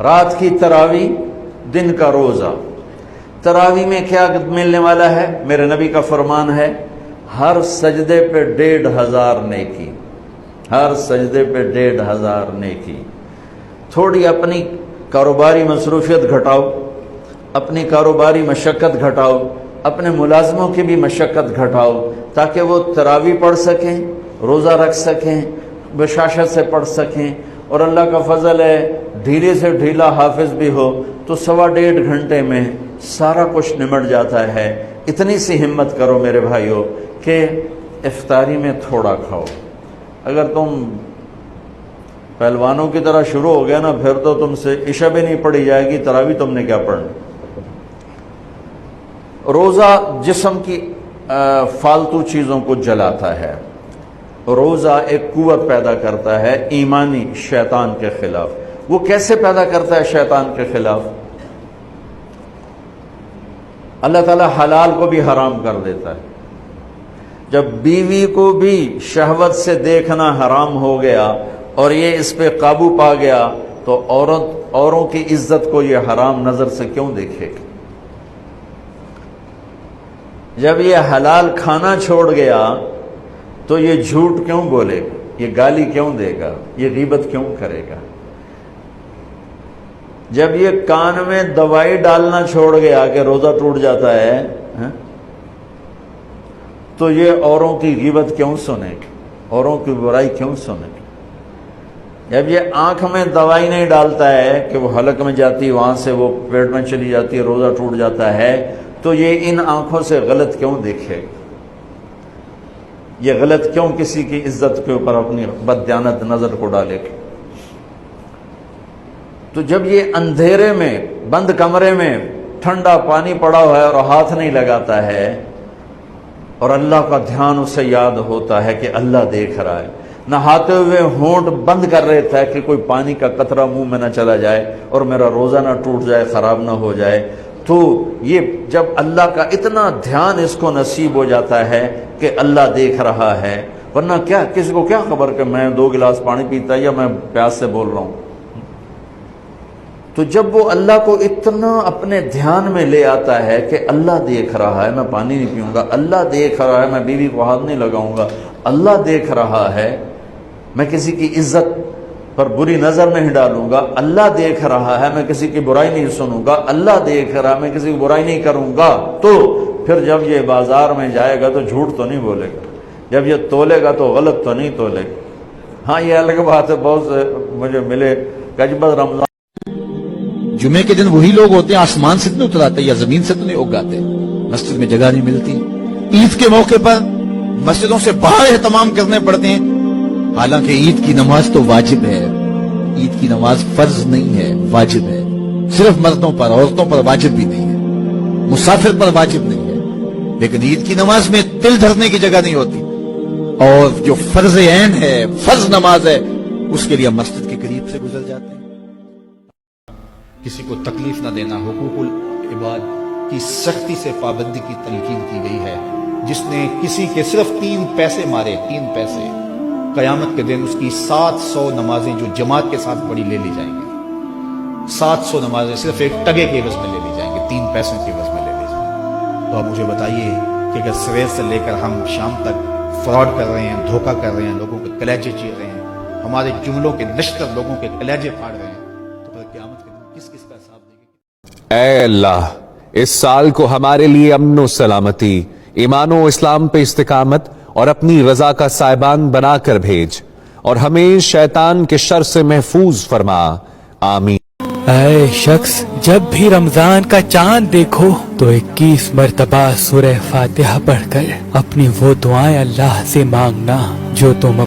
رات کی تراوی، دن کا روزہ۔ تراوی میں کیا ملنے والا ہے؟ میرے نبی کا فرمان ہے، ہر سجدے پہ 1500 نیکی، ہر سجدے پہ 1500 نیکی۔ تھوڑی اپنی کاروباری مصروفیت گھٹاؤ، اپنی کاروباری مشقت گھٹاؤ، اپنے ملازموں کی بھی مشقت گھٹاؤ، تاکہ وہ تراوی پڑھ سکیں، روزہ رکھ سکیں، بشاشت سے پڑھ سکیں، اور اللہ کا فضل ہے ڈھیلے سے ڈھیلا حافظ بھی ہو تو 1.5 گھنٹے میں سارا کچھ نمٹ جاتا ہے۔ اتنی سی ہمت کرو میرے بھائیو کہ افطاری میں تھوڑا کھاؤ۔ اگر تم پہلوانوں کی طرح شروع ہو گیا نا، پھر تو تم سے عشاء بھی نہیں پڑھی جائے گی، تراوی تم نے کیا پڑھنا۔ روزہ جسم کی فالتو چیزوں کو جلاتا ہے۔ روزہ ایک قوت پیدا کرتا ہے ایمانی شیطان کے خلاف۔ وہ کیسے پیدا کرتا ہے شیطان کے خلاف؟ اللہ تعالیٰ حلال کو بھی حرام کر دیتا ہے۔ جب بیوی کو بھی شہوت سے دیکھنا حرام ہو گیا اور یہ اس پہ قابو پا گیا تو اوروں کی عزت کو یہ حرام نظر سے کیوں دیکھے گا؟ جب یہ حلال کھانا چھوڑ گیا تو یہ جھوٹ کیوں بولے گا؟ یہ گالی کیوں دے گا؟ یہ غیبت کیوں کرے گا؟ جب یہ کان میں دوائی ڈالنا چھوڑ گیا کہ روزہ ٹوٹ جاتا ہے تو یہ اوروں کی غیبت کیوں سنے گا؟ اوروں کی برائی کیوں سنے گا؟ جب یہ آنکھ میں دوائی نہیں ڈالتا ہے کہ وہ حلق میں جاتی، وہاں سے وہ پیٹ میں چلی جاتی ہے، روزہ ٹوٹ جاتا ہے، تو یہ ان آنکھوں سے غلط کیوں دیکھے گا؟ یہ غلط کیوں کسی کی عزت کے اوپر اپنی بددیانت نظر کو ڈالے گا؟ تو جب یہ اندھیرے میں بند کمرے میں ٹھنڈا پانی پڑا ہوا ہے اور ہاتھ نہیں لگاتا ہے اور اللہ کا دھیان اسے یاد ہوتا ہے کہ اللہ دیکھ رہا ہے، نہاتے ہوئے ہونٹ بند کر رہتا ہے کہ کوئی پانی کا قطرہ منہ میں نہ چلا جائے اور میرا روزہ نہ ٹوٹ جائے، خراب نہ ہو جائے، تو یہ جب اللہ کا اتنا دھیان اس کو نصیب ہو جاتا ہے کہ اللہ دیکھ رہا ہے، ورنہ کیا کسی کو کیا خبر کہ میں 2 گلاس پانی پیتا یا میں پیاس سے بول رہا ہوں۔ تو جب وہ اللہ کو اتنا اپنے دھیان میں لے آتا ہے کہ اللہ دیکھ رہا ہے، میں پانی نہیں پیوں گا، اللہ دیکھ رہا ہے، میں بیوی کو ہاتھ نہیں لگاؤں گا، اللہ دیکھ رہا ہے، میں کسی کی عزت پر بری نظر نہیں ڈالوں گا، اللہ دیکھ رہا ہے، میں کسی کی برائی نہیں سنوں گا، اللہ دیکھ رہا ہے، میں کسی کی برائی نہیں کروں گا، تو پھر جب یہ بازار میں جائے گا تو جھوٹ تو نہیں بولے گا، جب یہ تولے گا تو غلط تو نہیں تولے گا۔ ہاں یہ الگ بات ہے، بہت سے مجھے ملے کجبت رمضان جمعے کے دن وہی لوگ ہوتے ہیں آسمان سے نہیں اتراتے یا زمین سے تو نہیں اگاتے، مسجد میں جگہ نہیں ملتی، عید کے موقع پر مسجدوں سے باہر اہتمام کرنے پڑتے ہیں، حالانکہ عید کی نماز تو واجب ہے، عید کی نماز فرض نہیں ہے، واجب ہے، صرف مردوں پر، عورتوں پر واجب بھی نہیں ہے، مسافر پر واجب نہیں ہے، لیکن عید کی نماز میں دل دھرنے کی جگہ نہیں ہوتی، اور جو فرض عین ہے، فرض نماز ہے، اس کے لیے مسجد کے قریب سے گزر جاتے ہیں۔ کسی کو تکلیف نہ دینا، حقوق العباد کی سختی سے پابندی کی تلقین کی گئی ہے۔ جس نے کسی کے صرف 3 پیسے مارے، 3 پیسے، قیامت کے دن اس کی 700 نمازیں جو جماعت کے ساتھ پڑھی لے لی جائیں گی، 700 نمازیں صرف ایک ٹگے کے عوض میں لے لی جائیں گی، 3 پیسوں کے عوض میں لے لی جائیں گی۔ تو آپ مجھے بتائیے کہ اگر صبح سے لے کر ہم شام تک فراڈ کر رہے ہیں، دھوکہ کر رہے ہیں، لوگوں کے کلیجے چیر رہے ہیں، ہمارے جملوں کے نشتر لوگوں کے کلیجے پھاڑ رہے ہیں، تو پھر قیامت کے دن کس کس کا حساب دیں گے؟ اے اللہ، اس سال کو ہمارے لیے امن و سلامتی، ایمان و اسلام پہ استقامت اور اپنی رضا کا سائبان بنا کر بھیج، اور ہمیں شیطان کے شر سے محفوظ فرما، آمین۔ اے شخص، جب بھی رمضان کا چاند دیکھو تو 21 مرتبہ سورہ فاتحہ پڑھ کر اپنی وہ دعائیں اللہ سے مانگنا جو تم